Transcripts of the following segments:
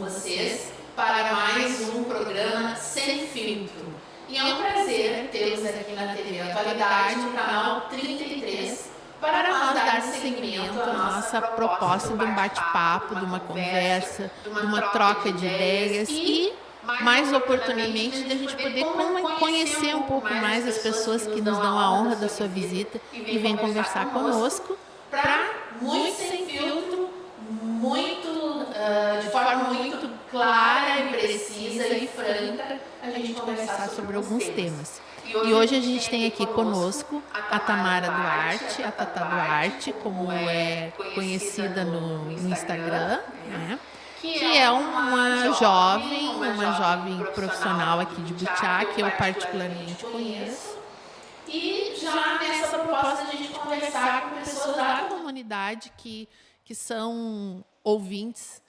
vocês para mais um programa Sem Filtro. E é um prazer tê-los aqui na TV Atualidade, no canal 33, para nós dar seguimento à nossa proposta de um bate-papo, de uma conversa, de uma troca de ideias e, mais oportunamente, de a gente poder conhecer um pouco mais as pessoas que nos dão a honra da sua visita e vêm conversar conosco para, muito sem filtro, de forma muito clara e precisa e franca, a gente conversar sobre alguns temas. E hoje a gente tem aqui conosco a Tamara Duarte, a Tata Duarte, como é conhecida no Instagram, né? Que é uma jovem profissional aqui de Butiá, que eu particularmente conheço. E já nessa proposta de a gente conversar com pessoas da comunidade que são ouvintes,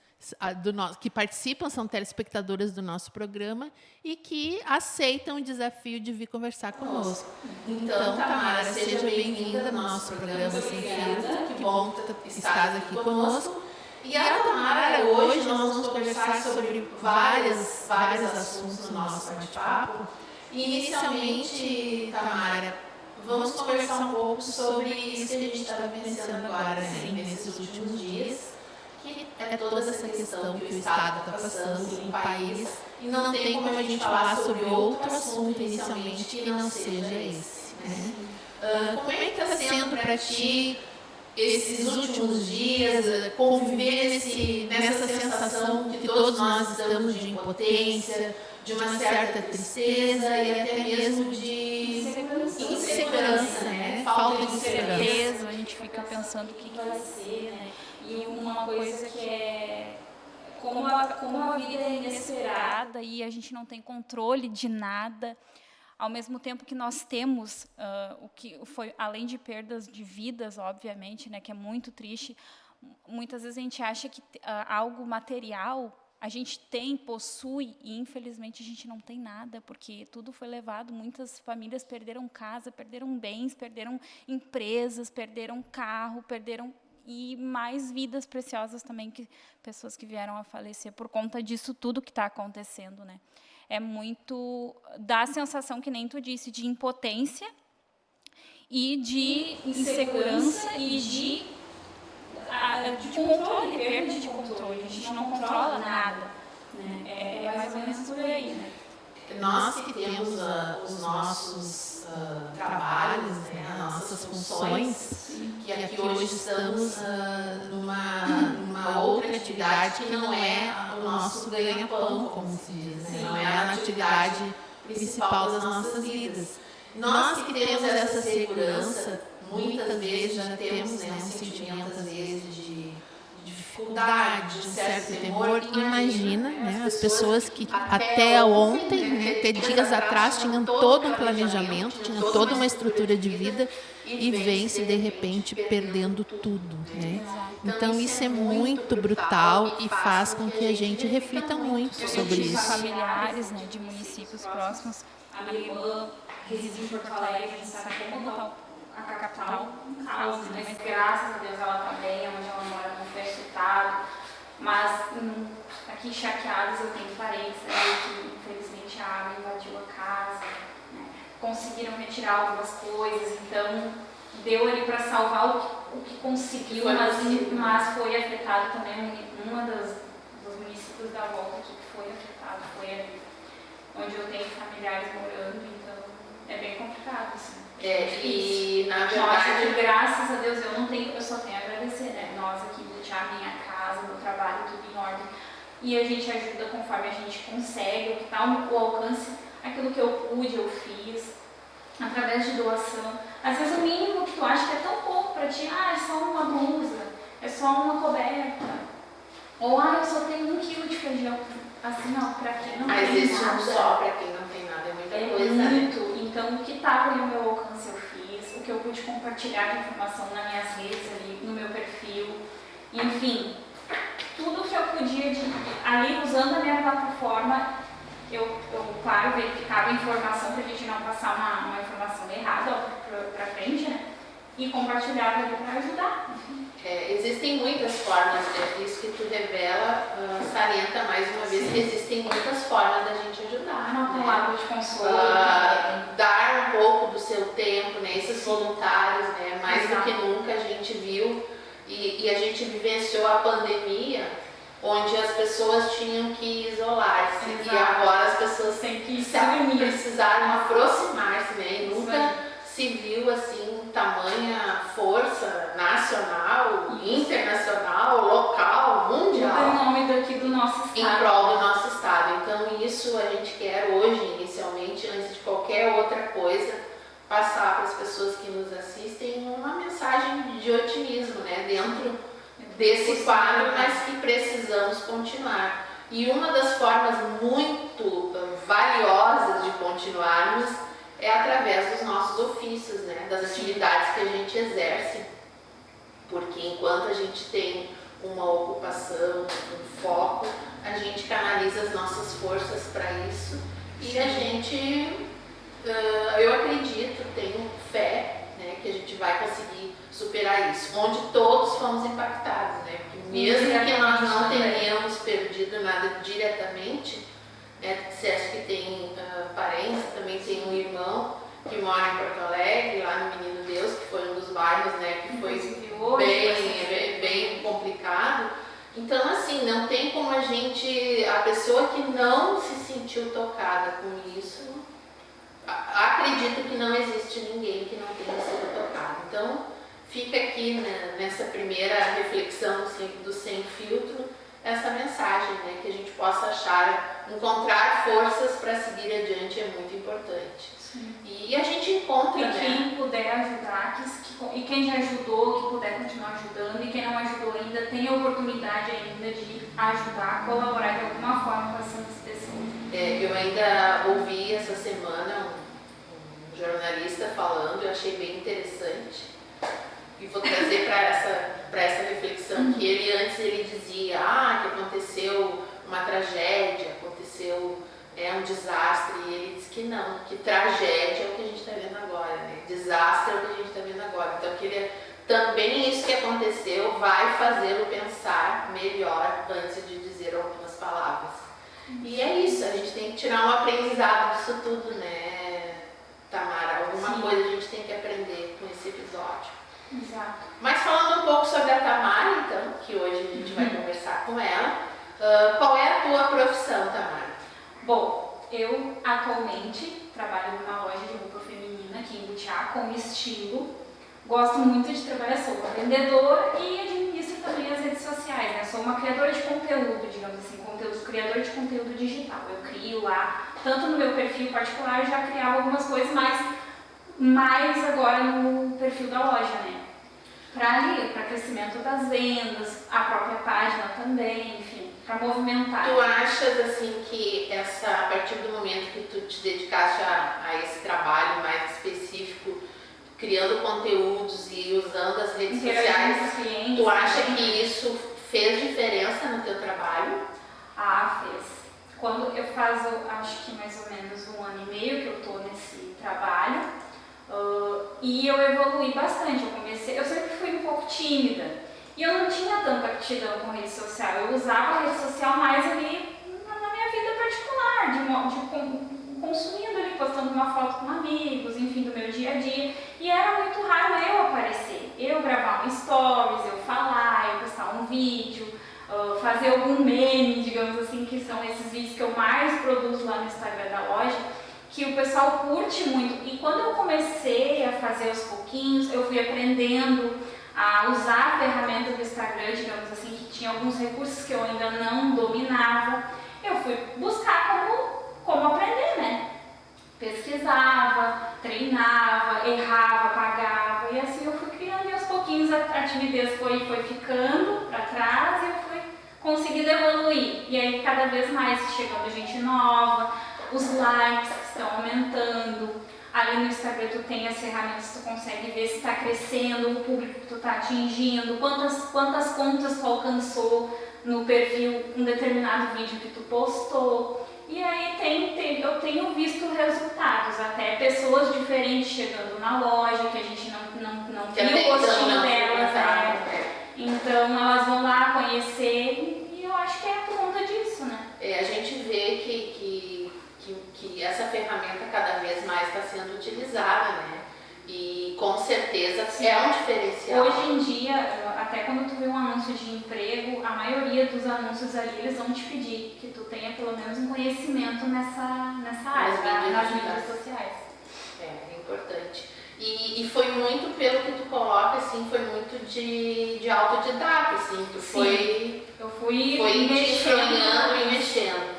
que participam, são telespectadoras do nosso programa e que aceitam o desafio de vir conversar conosco. Então, Tamara, seja bem-vinda no nosso programa Sem Filtro. Que bom que estás aqui conosco. E a Tamara, hoje nós vamos conversar sobre vários assuntos no nosso bate-papo. Inicialmente, Tamara, vamos conversar um pouco sobre isso que a gente está vivenciando agora, nesses últimos dias, que é toda essa questão que o Estado está passando, o país, e não tem como a gente falar sobre outro assunto inicialmente que não seja esse. Né? Como é que está sendo para ti esses últimos dias, conviver nessa sensação que todos nós estamos de impotência, de uma certa tristeza e até mesmo de insegurança, né? Falta de segurança. A gente fica pensando o que vai ser, né? E uma coisa que é como a vida é inesperada e a gente não tem controle de nada, ao mesmo tempo que nós temos o que foi, além de perdas de vidas, obviamente, né, que é muito triste, muitas vezes a gente acha que algo material a gente possui, e infelizmente a gente não tem nada, porque tudo foi levado, muitas famílias perderam casa, perderam bens, perderam empresas, perderam carro, e mais vidas preciosas também, pessoas que vieram a falecer por conta disso tudo que está acontecendo, né? É muito, dá a sensação, que nem tu disse, de impotência e de insegurança e de controle, perda de controle. A gente não controla nada, né? É mais ou menos por aí, né? Nós que temos os nossos trabalhos, né, as nossas funções, que aqui hoje estamos numa outra atividade que não é o nosso ganha-pão, como se diz, né? Não é a atividade principal das nossas vidas. Nós que temos essa segurança, muitas vezes já temos, né, um sentimento, às vezes, de dificuldade, de um certo temor. Imagina, né, as pessoas que até ontem, né, até dias atrás, tinham todo um planejamento, tinham toda uma estrutura de vida e vêm-se, de repente, perdendo tudo. Né? Então, isso é muito brutal e faz com que a gente reflita muito sobre isso. Familiares, né, de municípios próximos. A minha irmã reside em Porto Alegre, a gente sabe como está a capital, um caos, né? Mas graças a Deus ela está bem, onde ela mora não foi afetado. Mas aqui em Charqueadas eu tenho parentes ali que infelizmente a água invadiu a casa, né? Conseguiram retirar algumas coisas, então deu ali para salvar o que conseguiu, mas foi afetado também dos municípios da volta aqui que foi afetado, foi ali onde eu tenho familiares morando, então é bem complicado, assim. E na verdade, graças a Deus eu só tenho a agradecer, né? Nós aqui do Butiá, minha casa, meu trabalho, tudo em ordem. E a gente ajuda conforme a gente consegue, o que está ao alcance, aquilo que eu pude, eu fiz, através de doação. Às vezes o mínimo que tu acha que é tão pouco para ti, é só uma blusa, é só uma coberta, ou eu só tenho 1 quilo de feijão. Assim, não, para quem não tem nada. Às vezes não só para quem não tem nada, é muita coisa. Muito. Então, o que estava ali no meu alcance eu fiz, o que eu pude compartilhar de informação nas minhas redes, ali no meu perfil, enfim, tudo que eu podia, ali usando a minha plataforma, eu claro, verificava a informação para a gente não passar uma informação errada para frente, né? E compartilhava ali para ajudar. Existem muitas formas, isso que tu revela, salienta mais uma vez que existem muitas formas da gente ajudar. Uma palavra de consolo. Dar um pouco do seu tempo, né? Esses voluntários, né? Mais do que nunca a gente viu e a gente vivenciou a pandemia, onde as pessoas tinham que isolar-se e agora as pessoas precisaram aproximar-se, né? E nunca se viu assim tamanha força nacional, internacional, local, mundial em nome daqui do nosso estado, em prol do nosso estado. Então isso a gente quer hoje, inicialmente, antes de qualquer outra coisa, passar para as pessoas que nos assistem uma mensagem de otimismo, né? Dentro desse quadro, mas que precisamos continuar. E uma das formas muito valiosas de continuarmos é através dos nossos ofícios, né? Das atividades que a gente exerce, porque enquanto a gente tem uma ocupação, um foco, a gente canaliza as nossas forças para isso e a gente, eu acredito, tenho fé, né, que a gente vai conseguir superar isso, onde todos fomos impactados, né? Porque mesmo que nós não tenhamos perdido nada diretamente, né? Tu disseste que tem parentes, também tem um irmão que mora em Porto Alegre, lá no Menino Deus, que foi um dos bairros, né, que foi bem complicado. Então, assim, não tem como a pessoa que não se sentiu tocada com isso, acredito que não existe ninguém que não tenha sido tocado. Então, fica aqui, né, nessa primeira reflexão do Sem Filtro, essa mensagem, né, que a gente possa encontrar forças para seguir adiante é muito importante. Sim. E a gente encontra, e quem puder ajudar, e quem já ajudou, que puder continuar ajudando, e quem não ajudou ainda, tem a oportunidade ainda de ajudar, colaborar de alguma forma com essas pessoas. Eu ainda ouvi essa semana um jornalista falando, eu achei bem interessante, e vou trazer para essa reflexão, que ele dizia que aconteceu uma tragédia, aconteceu um desastre, e ele disse que não, que tragédia é o que a gente está vendo agora, né? Desastre é o que a gente está vendo agora. Então, também isso que aconteceu vai fazê-lo pensar melhor antes de dizer algumas palavras. E é isso, a gente tem que tirar um aprendizado disso tudo, né, Tamara? Alguma coisa a gente tem que aprender com esse episódio. Exato. Mas falando um pouco sobre a Tamara, então, que hoje a gente vai conversar com ela, qual é a tua profissão, Tamara? Bom, eu atualmente trabalho numa loja de roupa feminina aqui em Butiá, com estilo. Gosto muito de trabalhar, sou uma vendedora e administro também as redes sociais, né? Sou uma criadora de conteúdo, digamos assim, criadora de conteúdo digital. Eu crio lá, tanto no meu perfil particular, eu já criava algumas coisas, mais agora no perfil da loja, né? Para crescimento das vendas, a própria página também, enfim, para movimentar. Tu achas assim que a partir do momento que tu te dedicaste a esse trabalho mais específico, criando conteúdos e usando as redes sociais, clientes, tu acha que isso fez diferença no teu trabalho? Fez. Quando eu faço, acho que mais ou menos 1 ano e meio que eu estou nesse trabalho, e eu evolui bastante. Eu sempre fui um pouco tímida e eu não tinha tanta aptidão com rede social. Eu usava a rede social mais ali na minha vida particular, de consumindo ali, postando uma foto com amigos, enfim, do meu dia a dia. E era muito raro eu aparecer, eu gravar um stories, eu falar, eu postar um vídeo, fazer algum meme, digamos assim, que são esses vídeos que eu mais produzo lá no Instagram da loja, que o pessoal curte muito. E quando eu comecei a fazer aos pouquinhos, eu fui aprendendo a usar a ferramenta do Instagram, digamos assim, que tinha alguns recursos que eu ainda não dominava. Eu fui buscar como aprender, né? Pesquisava, treinava, errava, apagava, e assim eu fui criando, e aos pouquinhos a timidez foi ficando para trás e eu fui conseguindo evoluir. E aí cada vez mais chegando gente nova, os likes que estão aumentando. Ali no Instagram tu tem as ferramentas, tu consegue ver se está crescendo, o público que tu está atingindo, quantas contas tu alcançou no perfil, um determinado vídeo que tu postou. E aí eu tenho visto resultados, até pessoas diferentes chegando na loja, que a gente não viu o rostinho delas, né? Então elas vão lá conhecer e eu acho que é por conta disso, né? A gente vê que essa ferramenta cada vez mais está sendo utilizada, né? E com certeza é um diferencial. Hoje em dia, até quando tu vê um anúncio de emprego, a maioria dos anúncios ali, eles vão te pedir que tu tenha pelo menos um conhecimento nessa área, nas mídias sociais. É importante. E foi muito, pelo que tu coloca, assim, foi muito de autodidata, assim, tu eu fui mexendo e mexendo.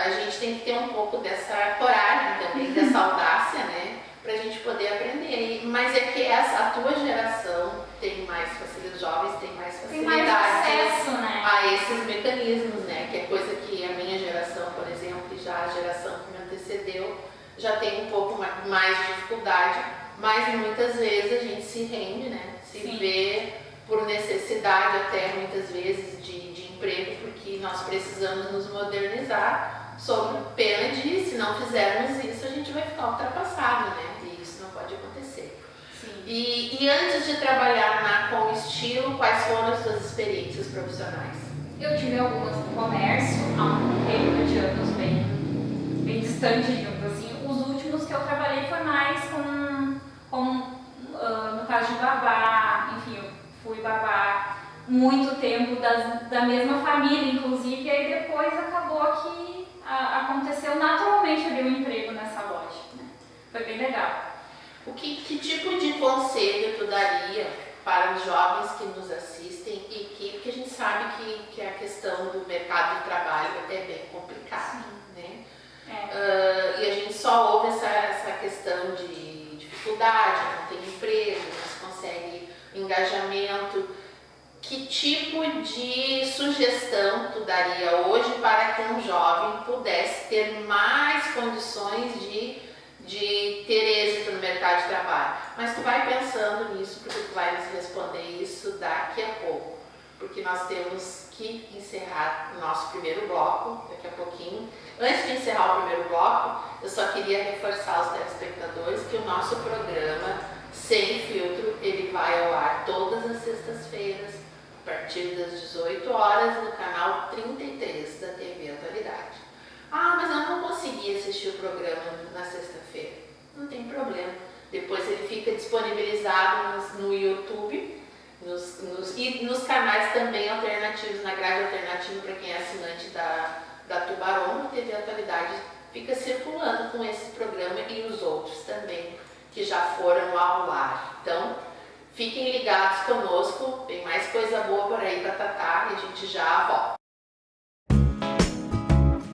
A gente tem que ter um pouco dessa coragem também, dessa audácia, né? Pra gente poder aprender. Mas é que a tua geração tem mais facilidade, os jovens têm mais facilidade, tem mais acesso, né? A esses mecanismos, né? Que é coisa que a minha geração, por exemplo, e já a geração que me antecedeu, já tem um pouco mais de dificuldade, mas muitas vezes a gente se rende, né? Se vê por necessidade até muitas vezes de emprego, porque nós precisamos nos modernizar sob pena de, se não fizermos isso, a gente vai ficar ultrapassado, né? E isso não pode acontecer. E antes de trabalhar com estilo, quais foram as suas experiências profissionais? Eu tive algumas no comércio, há um período de anos bem distante, digamos assim. Os últimos que eu trabalhei foi mais no caso de babá, enfim, eu fui babá muito tempo da mesma família, inclusive, e aí depois acabou que aconteceu naturalmente ali um emprego nessa loja, né? Foi bem legal. Que tipo de conselho tu daria para os jovens que nos assistem porque a gente sabe que a questão do mercado de trabalho é bem complicada, né? E a gente só ouve essa questão de dificuldade, não tem emprego, não se consegue engajamento. Que tipo de sugestão tu daria hoje para que um jovem pudesse ter mais condições de ter êxito no mercado de trabalho? Mas tu vai pensando nisso, porque tu vai nos responder isso daqui a pouco, porque nós temos que encerrar o nosso primeiro bloco daqui a pouquinho. Antes de encerrar o primeiro bloco, eu só queria reforçar aos telespectadores que o nosso programa Sem Filtro, ele vai ao ar todas as sextas-feiras, a partir das 18 horas, no canal 33 da TV Atualidade. Mas eu não consegui assistir o programa na sexta-feira. Não tem problema. Depois ele fica disponibilizado no YouTube, e nos canais também alternativos, na grade alternativa para quem é assinante da Tubarão, a TV Atualidade fica circulando com esse programa e os outros também que já foram ao ar. Então, fiquem ligados conosco, tem mais coisa boa por aí para tratar e a gente já volta.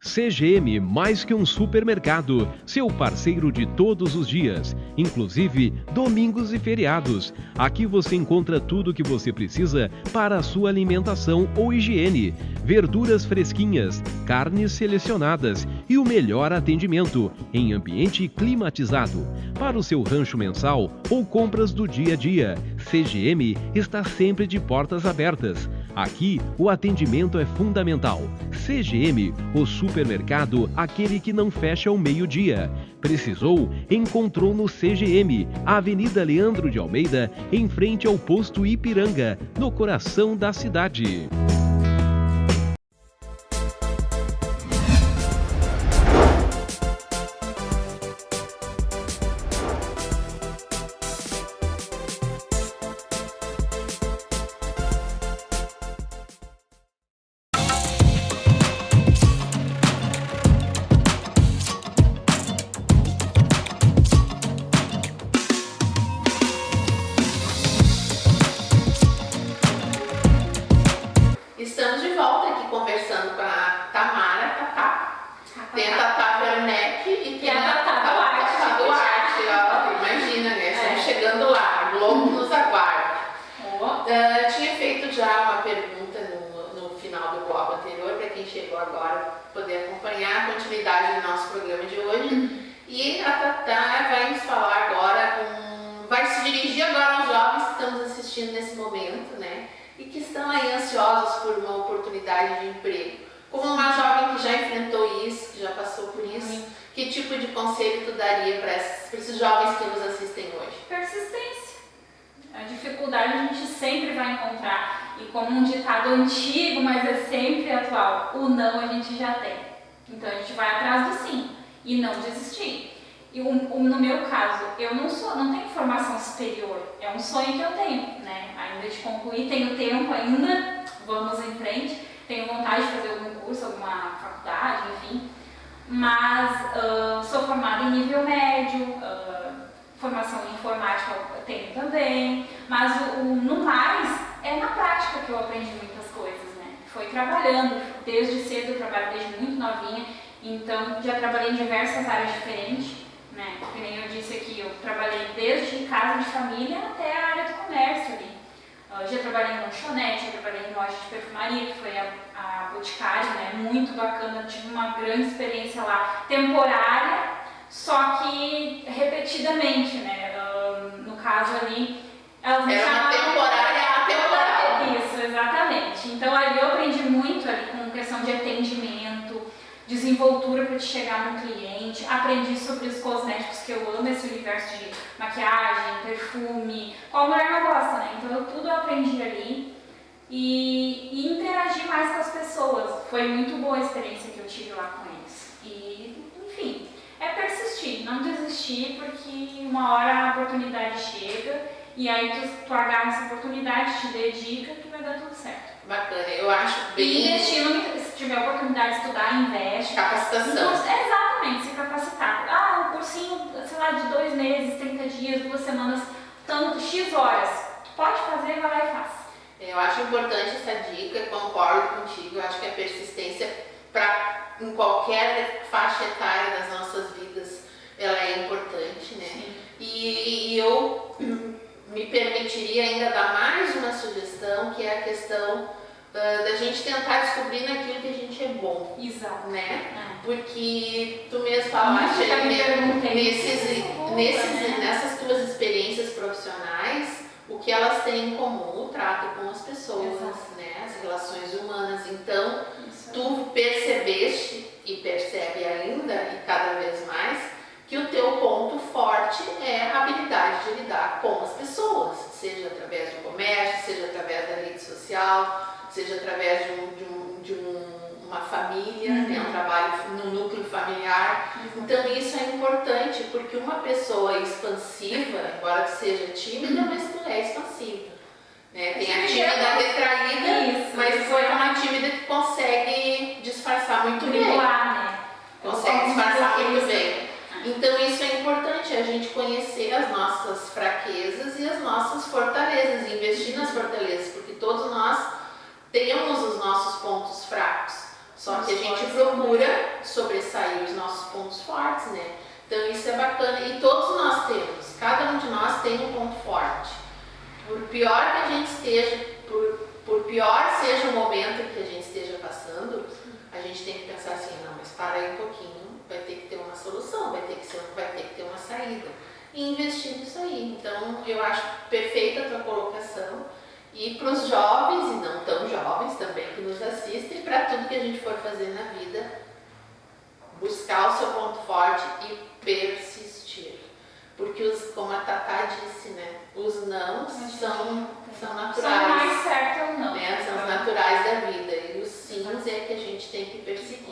CGM, mais que um supermercado, seu parceiro de todos os dias, inclusive domingos e feriados. Aqui você encontra tudo o que você precisa para a sua alimentação ou higiene. Verduras fresquinhas, carnes selecionadas e o melhor atendimento em ambiente climatizado. Para o seu rancho mensal ou compras do dia a dia, CGM está sempre de portas abertas. Aqui, o atendimento é fundamental. CGM, o supermercado, aquele que não fecha ao meio-dia. Precisou? Encontrou no CGM, Avenida Leandro de Almeida, em frente ao posto Ipiranga, no coração da cidade. Estamos de volta aqui conversando com a Tamara, tem a Tatá Werneck e tem a Tatá Duarte, imagina, né? Estamos chegando lá, o Globo nos aguarda. Tinha feito já uma pergunta no final do bloco anterior, para quem chegou agora poder acompanhar a continuidade do nosso programa de hoje. E a Tatá vai nos falar agora, vai se dirigir agora aos jovens que estamos assistindo nesse momento, né? E que estão aí ansiosos por uma oportunidade de emprego. Como uma jovem que já enfrentou isso, que já passou por isso, que tipo de conselho tu daria para esses jovens que nos assistem hoje? Persistência. A dificuldade a gente sempre vai encontrar. E como um ditado antigo, mas é sempre atual, o não a gente já tem. Então a gente vai atrás do sim e não desistir. E no meu caso, eu não tenho formação superior, é um sonho que eu tenho, né? Ainda de concluir, tenho tempo ainda, vamos em frente, tenho vontade de fazer algum curso, alguma faculdade, enfim. Mas sou formada em nível médio, formação em informática eu tenho também, mas no mais é na prática que eu aprendi muitas coisas, né? Foi trabalhando, desde cedo eu trabalho desde muito novinha, então já trabalhei em diversas áreas diferentes. Né? Que nem eu disse aqui, eu trabalhei desde casa de família até a área do comércio ali. Já trabalhei em lanchonete, já trabalhei em loja de perfumaria, que foi a Boticário, né? Muito bacana, tive uma grande experiência lá, temporária, só que repetidamente, né? No caso ali, elas me chamavam... Era uma temporária atemporal. Isso, exatamente. Então ali eu aprendi muito ali com questão de atendimento, desenvoltura para te chegar no cliente, aprendi sobre os cosméticos, que eu amo esse universo de maquiagem, perfume, qual mulher não gosta, né? Então tudo eu aprendi ali e interagi mais com as pessoas. Foi muito boa a experiência que eu tive lá com eles. E, enfim, é persistir, não desistir, porque uma hora a oportunidade chega e aí tu agarra essa oportunidade, te dedica que vai dar tudo certo. Bacana, eu acho bem... Investir, se tiver oportunidade de estudar, investe. Capacitação. Exatamente, se capacitar. Um cursinho, sei lá, de 2 meses, 30 dias, 2 semanas, tanto, X horas. Tu pode fazer, vai lá e faz. Eu acho importante essa dica, concordo contigo, eu acho que a persistência em qualquer faixa etária das nossas vidas, ela é importante, né? Sim. E eu me permitiria ainda dar mais uma sugestão, que é a questão da gente tentar descobrir naquilo que a gente é bom. Exato. Né? Porque tu mesmo falaste nessas tuas experiências profissionais, o que elas têm em comum, o trato com as pessoas, né? As relações humanas. Então, tu percebeste e percebe ainda, e cada vez mais, que o teu ponto forte é a habilidade de lidar com as pessoas, seja através do comércio, seja através da rede social, seja através de uma família, né, um trabalho no núcleo familiar. Então isso é importante, porque uma pessoa expansiva, embora tu seja tímida, mas tu é expansiva. Né? Tem a tímida retraída, mas foi uma tímida que consegue disfarçar muito bem. Né? Consegue disfarçar muito bem. Então isso é importante, a gente conhecer as nossas fraquezas e as nossas fortalezas, investir nas fortalezas, porque todos nós temos os nossos pontos fracos, só que a gente procura sobressair os nossos pontos fortes, né? Então isso é bacana, e todos nós temos, cada um de nós tem um ponto forte. Por pior que a gente esteja, por pior seja o momento que a gente esteja passando, a gente tem que pensar assim, não, mas para aí um pouquinho, vai ter que ter uma solução, vai ter que ter uma saída. E investir nisso aí. Então, eu acho perfeita a tua colocação. E para os jovens, e não tão jovens também, que nos assistem, para tudo que a gente for fazer na vida, buscar o seu ponto forte e persistir. Porque, como a Tatá disse, né, os não são naturais. São mais certo ou não. Né, são os naturais da vida. E os sims é que a gente tem que perseguir.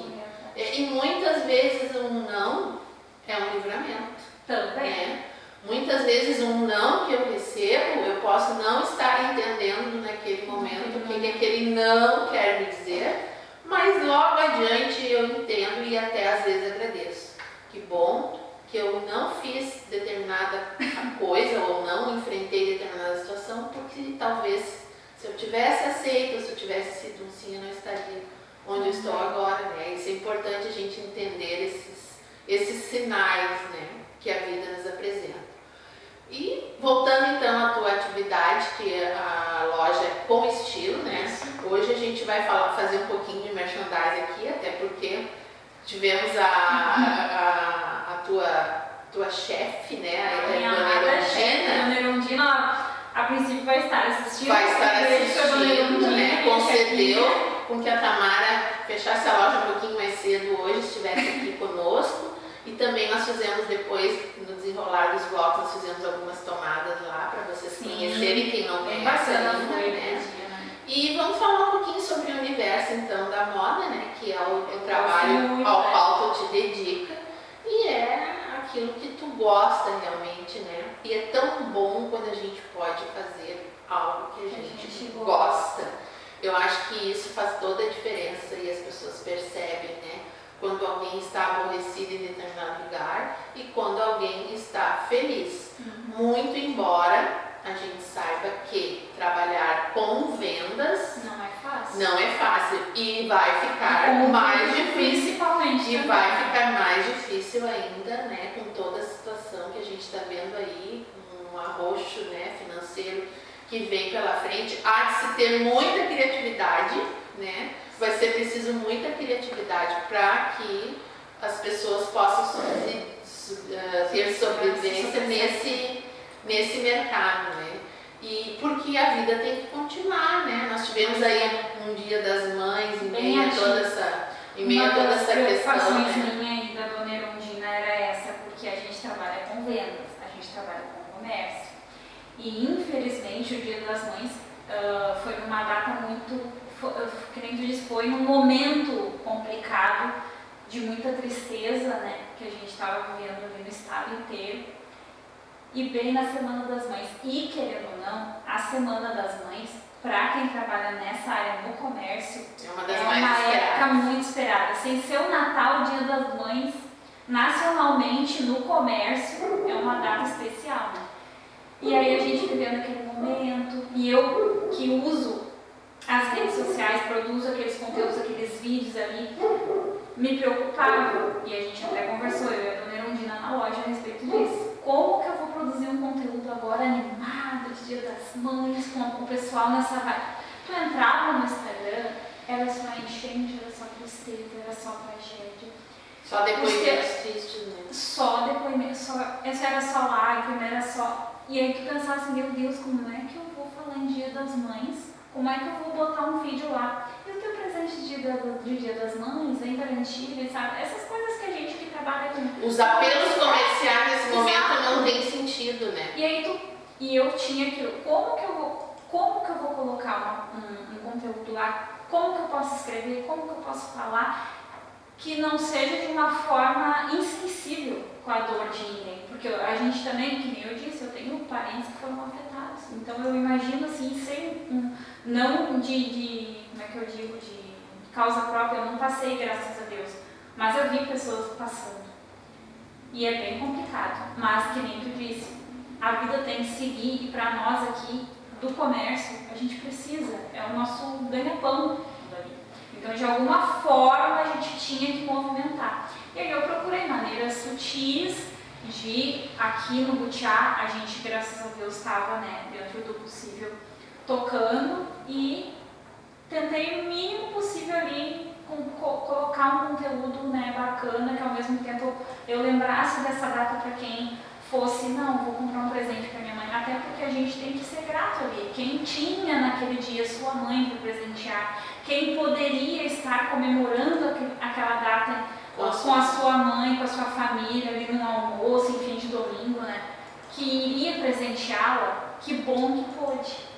E muitas vezes um não é um livramento. Também. Né? Muitas vezes um não que eu recebo, eu posso não estar entendendo naquele momento o que aquele não quer me dizer, mas logo adiante eu entendo e até às vezes agradeço. Que bom que eu não fiz determinada coisa ou não enfrentei determinada situação, porque talvez se eu tivesse aceito, se eu tivesse sido um sim, eu não estaria onde eu estou agora, né? Isso é importante a gente entender esses sinais, né, que a vida nos apresenta. E voltando então à tua atividade, que é a loja com estilo, né? Hoje a gente vai fazer um pouquinho de merchandising aqui, até porque tivemos a tua chefe, né? A Dona Erundina, a princípio vai estar assistindo. Vai estar assistindo, né? Concedeu com que a Tamara fechasse a loja um pouquinho mais cedo hoje, estivesse aqui conosco. E também nós fizemos depois, no desenrolar dos blocos, nós fizemos algumas tomadas lá para vocês conhecerem quem não conhece ainda, né? E vamos falar um pouquinho sobre o universo, então, da moda, né? Que é o trabalho ao qual tu te dedica. E é aquilo que tu gosta realmente, né? E é tão bom quando a gente pode fazer algo que a gente gosta. Eu acho que isso faz toda a diferença e as pessoas percebem, né? Quando alguém está aborrecido em determinado lugar e quando alguém está feliz. Muito embora a gente saiba que trabalhar com vendas não é fácil e vai ficar mais difícil, e vai ficar mais difícil ainda, né, com toda a situação que a gente está vendo aí, um arroxo, né, financeiro que vem pela frente. Há de se ter muita criatividade, né? Vai ser preciso muita criatividade para que as pessoas possam ter sobrevivência nesse mercado, né? E porque a vida tem que continuar, né? Nós tivemos aí um Dia das Mães em meio a toda essa questão, né? Minha e da Dona Erundina era essa, porque a gente trabalha com vendas, a gente trabalha com comércio. E infelizmente o Dia das Mães foi uma data muito, que nem tu disse, foi num momento complicado, de muita tristeza, né? Que a gente estava vivendo ali no estado inteiro. E bem na Semana das Mães, e querendo ou não, a Semana das Mães, para quem trabalha nessa área no comércio, é uma época muito esperada. Sem ser o Natal, o Dia das Mães, nacionalmente no comércio, é uma data especial, né? E aí a gente vivendo aquele momento, e eu que uso as redes sociais, produzo aqueles conteúdos, aqueles vídeos ali, me preocupava, e a gente até conversou, eu e a Dona Erundina na loja a respeito disso. Como que eu vou produzir um conteúdo agora animado, de Dia das Mães, com o pessoal nessa vibe? Tu entrava no Instagram, era só enchente, era só tristeza, era só tragédia. Só depoimentos tristes, né? Só depoimentos, essa era só lágrima, era só... E aí tu pensava assim, meu Deus, como é que eu vou falar em Dia das Mães? Como é que eu vou botar um vídeo lá? E o teu presente de Dia das Mães, vem garantido, sabe? Essas coisas que a gente que trabalha com... Os apelos comerciais nesse momento não tem sentido, né? E aí eu tinha aquilo, como que eu vou colocar um conteúdo lá? Como que eu posso escrever? Como que eu posso falar? Que não seja de uma forma insensível com a dor de ninguém. Porque a gente também, que nem eu disse, eu tenho parentes que foram afetados. Então eu imagino assim, sem não de como é que eu digo, de causa própria, eu não passei, graças a Deus. Mas eu vi pessoas passando. E é bem complicado. Mas, que nem tu disse, a vida tem que seguir. E para nós aqui, do comércio, a gente precisa. É o nosso ganha-pão. Então, de alguma forma, a gente tinha que movimentar. E aí eu procurei maneiras sutis de, aqui no Butiá, a gente, graças a Deus, estava, né, dentro do possível, tocando e tentei o mínimo possível ali colocar um conteúdo, né, bacana, que ao mesmo tempo eu lembrasse dessa data para quem fosse, não, vou comprar um presente para minha mãe, até porque a gente tem que ser grato ali. Quem tinha naquele dia sua mãe para presentear, quem poderia estar comemorando aquela data com a sua mãe, com a sua família, ali no almoço, enfim, de domingo, né, que iria presenteá-la, que bom que pôde.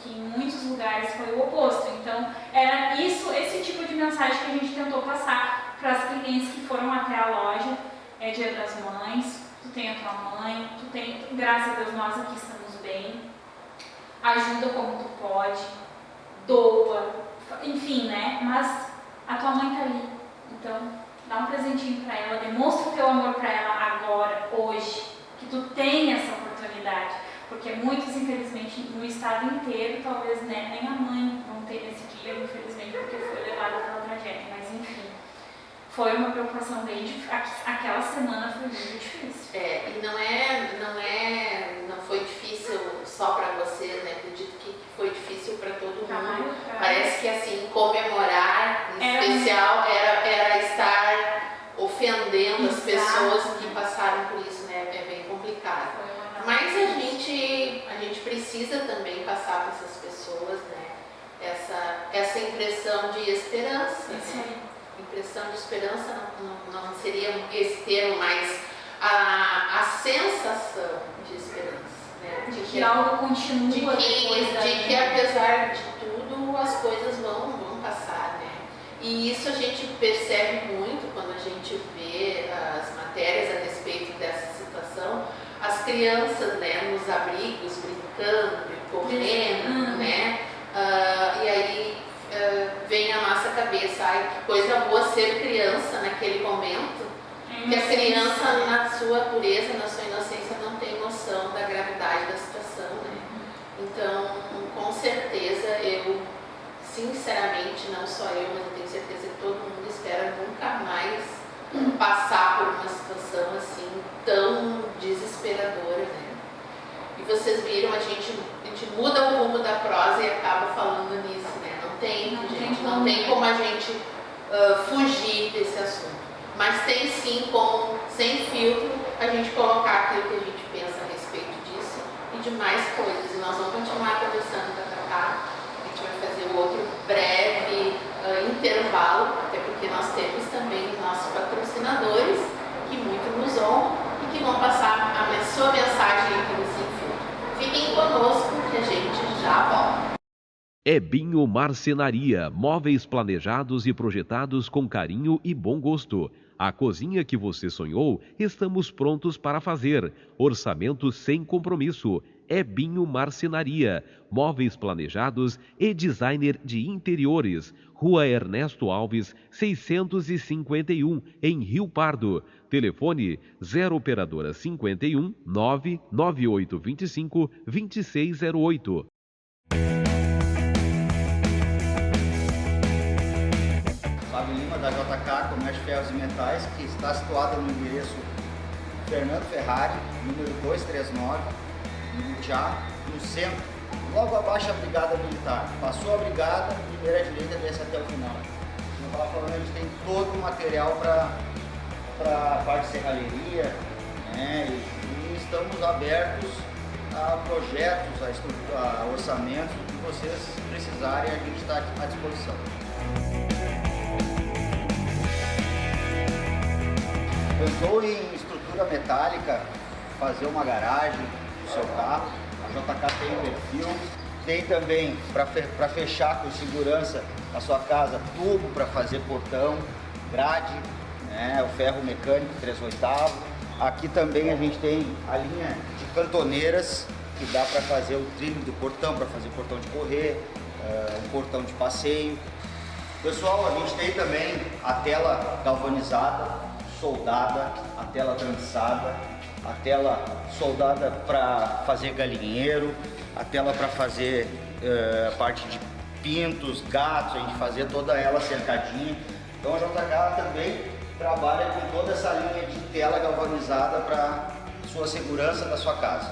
Que em muitos lugares foi o oposto. Então, era esse tipo de mensagem que a gente tentou passar para as clientes que foram até a loja. É Dia das Mães, tu tem a tua mãe, tu tem, graças a Deus, nós aqui estamos bem. Ajuda como tu pode, doa, enfim, né? Mas a tua mãe tá ali. Então, dá um presentinho para ela, demonstra o teu amor para ela agora, hoje, que tu tem essa oportunidade. Porque muitos, infelizmente, no estado inteiro, talvez, né, nem a mãe vão ter nesse dia, infelizmente, porque foi levada pela tragédia. Mas, enfim, foi uma preocupação bem difícil. Aquela semana foi muito difícil. E não foi difícil só para você, né? Acredito que foi difícil para todo mundo. Parece que, assim, comemorar, em especial, era estar ofendendo as pessoas que passaram por isso, né? É bem complicado. Mas a gente precisa também passar para essas pessoas, né, essa impressão de esperança. Né? Impressão de esperança não seria esse termo, mas a sensação de esperança. Né? De que algo continua de que apesar de tudo as coisas vão passar, né? E isso a gente percebe muito quando a gente vê as matérias a respeito dessa situação. As crianças, né, nos abrigos, brincando, correndo, né? E aí vem à nossa cabeça, ai, que coisa boa ser criança naquele momento, que a criança, na sua pureza, na sua inocência, não tem noção da gravidade da situação, né? Então, com certeza, eu, sinceramente, não só eu, mas eu tenho certeza que todo mundo espera nunca mais passar por uma situação assim tão desesperadora, né? E vocês viram, a gente muda o rumo da prosa e acaba falando nisso, né? Não tem como a gente fugir desse assunto. Mas tem sim como, sem filtro, a gente colocar aquilo que a gente pensa a respeito disso e de mais coisas. E nós vamos continuar conversando da Tatá. A gente vai fazer um outro breve intervalo, até porque nós temos também os nossos patrocinadores, que muito nos honram e que vão passar a sua mensagem aqui no Sem Filtro. Fiquem conosco que a gente já volta. Ebinho Marcenaria, móveis planejados e projetados com carinho e bom gosto. A cozinha que você sonhou, estamos prontos para fazer. Orçamento sem compromisso. Ebinho Marcenaria, móveis planejados e designer de interiores. Rua Ernesto Alves, 651, em Rio Pardo. Telefone 0 operadora 51 99825 2608. Fábio Lima, da JK Comércio Ferros e Metais, que está situada no endereço Fernando Ferrari, número 239, no Butiá, no centro, logo abaixo da Brigada Militar. Passou a Brigada, primeira direita, desce até o final. Como eu estava falando, a gente tem todo o material para a parte de serralheria, né? E estamos abertos a projetos, a orçamentos, o que vocês precisarem, a gente está à disposição. Pensou em estrutura metálica, fazer uma garagem do seu carro, a JK tem um perfil, tem também para fechar com segurança a sua casa, tubo para fazer portão, grade, né, o ferro mecânico 3/8. Aqui também a gente tem a linha de cantoneiras, que dá para fazer o trilho do portão, para fazer portão de correr, um portão de passeio. Pessoal, a gente tem também a tela galvanizada, soldada, a tela trançada, a tela soldada para fazer galinheiro, a tela para fazer a parte de pintos, gatos, a gente fazer toda ela cercadinha. Então a JK também trabalha com toda essa linha de tela galvanizada para sua segurança da sua casa.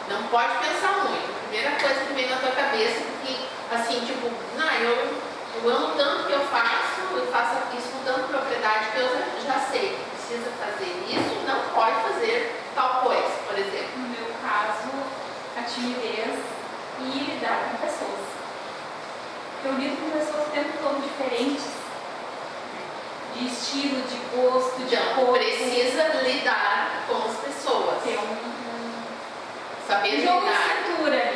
Não pode pensar muito. A primeira coisa que vem na tua cabeça é que, assim, tipo, não, eu amo tanto que eu faço isso com tanta propriedade que eu já sei que precisa fazer isso, não pode fazer tal coisa, por exemplo. No meu caso, a timidez e lidar com pessoas. Eu lido com pessoas o tempo todo diferentes, de estilo, de gosto, de corpo. Precisa lidar com as pessoas. Ter saber lidar.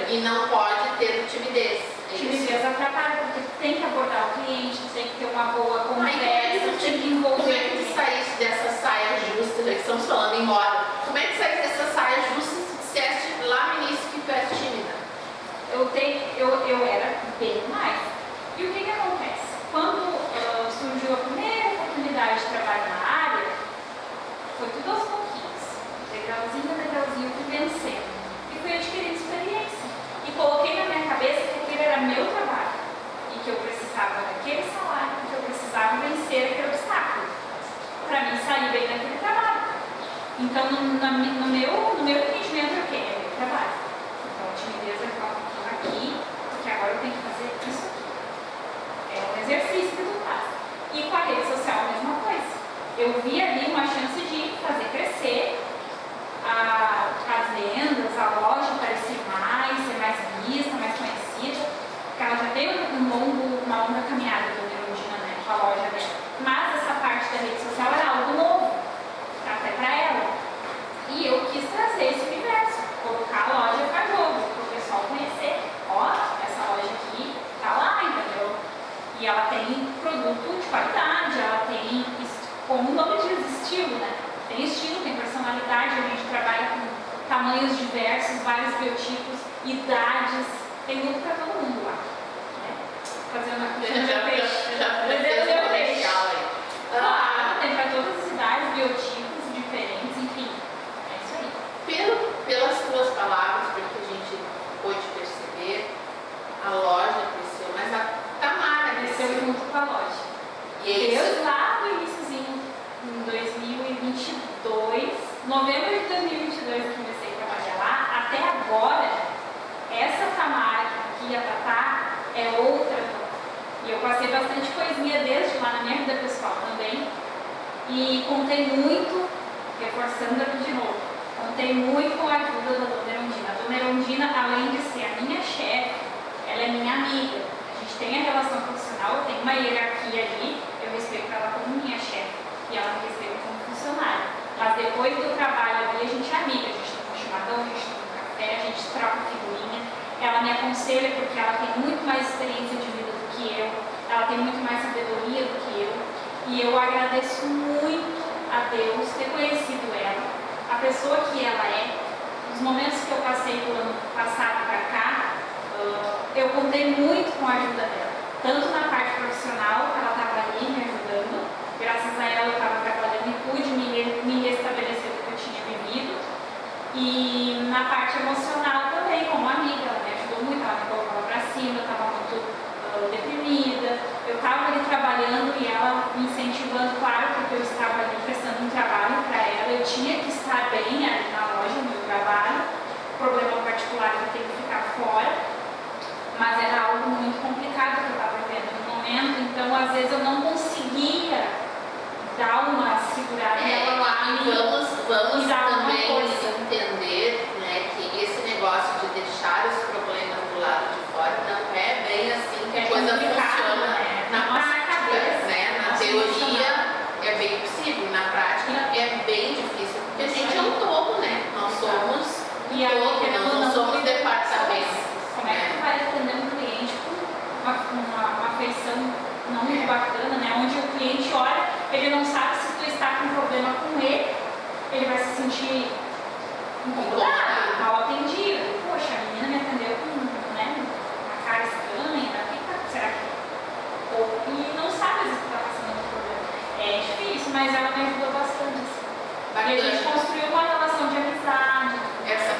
E não pode ter timidez. Timidez atrapalha, porque tem que abordar o cliente, tem que ter uma boa conversa, tem que envolver. Como é que tu saísse dessa saia justa, já que estamos falando em moda, como é que saísse dessa saia justa se tu disseste lá no início que tu és tímida? Eu degrauzinho, eu fui vencendo. E fui adquirindo experiência. E coloquei na minha cabeça que aquele era meu trabalho. E que eu precisava daquele salário, que eu precisava vencer aquele obstáculo. Para mim sair bem daquele trabalho. Então, no meu entendimento, é o quê? É meu trabalho. Então, a timidez vai ficar um pouquinho aqui, porque agora eu tenho que fazer isso aqui. É um exercício que tu faz. E com a rede social, a mesma coisa. Eu vi ali uma chance de fazer crescer as vendas, a loja aparecer mais, ser mais vista, mais conhecida. Porque ela já tem uma longa caminhada do Neurondina, né, com a loja dela. Mas essa parte da rede social era algo novo, até para ela. E eu quis trazer esse universo, colocar a loja para jogo, para o pessoal conhecer. Ó, essa loja aqui tá lá, entendeu? E ela tem produto de qualidade, ela tem, como o nome diz, estilo, né? Tem estilo, tem personalidade, a gente trabalha com tamanhos diversos, vários biotipos, idades, tem muito para todo mundo lá. Né? Fazendo uma Já peixe. Claro, tem para todas as idades, biotipos diferentes, enfim. É isso aí. Pelas tuas palavras, porque a gente pôde perceber, a loja cresceu, mas a Tamara Cresceu junto com a loja. E Desde lá do iníciozinho, em 2022, novembro de 2022 eu comecei a trabalhar lá, até agora, essa Tamara aqui, a Tatá, é outra Tamara. E eu passei bastante coisinha desde lá na minha vida pessoal também. E contei muito, reforçando aqui de novo, contei muito com a ajuda da Dona Erundina. A Dona Erundina, além de ser a minha chefe, ela é minha amiga. A gente tem a relação profissional, tem uma hierarquia ali, eu respeito ela como minha chefe e ela me respeita como funcionária. Mas depois do trabalho ali, a gente é amiga, a gente toma um chimarrão, a gente toma um café, a gente troca figurinha. Ela me aconselha porque ela tem muito mais experiência de vida do que eu, ela tem muito mais sabedoria do que eu. E eu agradeço muito a Deus ter conhecido ela, a pessoa que ela é. Nos momentos que eu passei do ano passado para cá, eu contei muito com a ajuda dela. Tanto na parte profissional, ela estava ali me ajudando. Graças a ela eu estava trabalhando e pude me restabelecer do que eu tinha vivido. E na parte emocional também, como amiga, ela me ajudou muito, ela me colocava para cima, eu estava muito deprimida. Eu estava ali trabalhando e ela me incentivando, claro, porque eu estava ali prestando um trabalho para ela, eu tinha que estar bem ali na loja, no meu trabalho. Problema particular que eu tenho que ficar fora, mas era algo muito complicado que eu estava vivendo no momento, então às vezes eu não conseguia dar uma segurada nela lá e vamos também força. entender, né, que esse negócio de deixar os problemas do lado de fora não é bem assim que a coisa funciona, né? Na prática, né? Na teoria é bem possível, na prática é bem difícil, porque a gente é um todo, né? Nós somos todo, não somos departamentos. Como é que tu vai atender um cliente com uma afeição não muito bacana, né? Onde o cliente olha, ele não sabe se tu está com problema com ele vai se sentir incomodado, mal atendido. Poxa, a menina me atendeu com, né, uma cara estranha, será que... E não sabe se tu está passando um problema. É difícil, mas ela me ajudou bastante. Assim. E a gente construiu uma relação de amizade.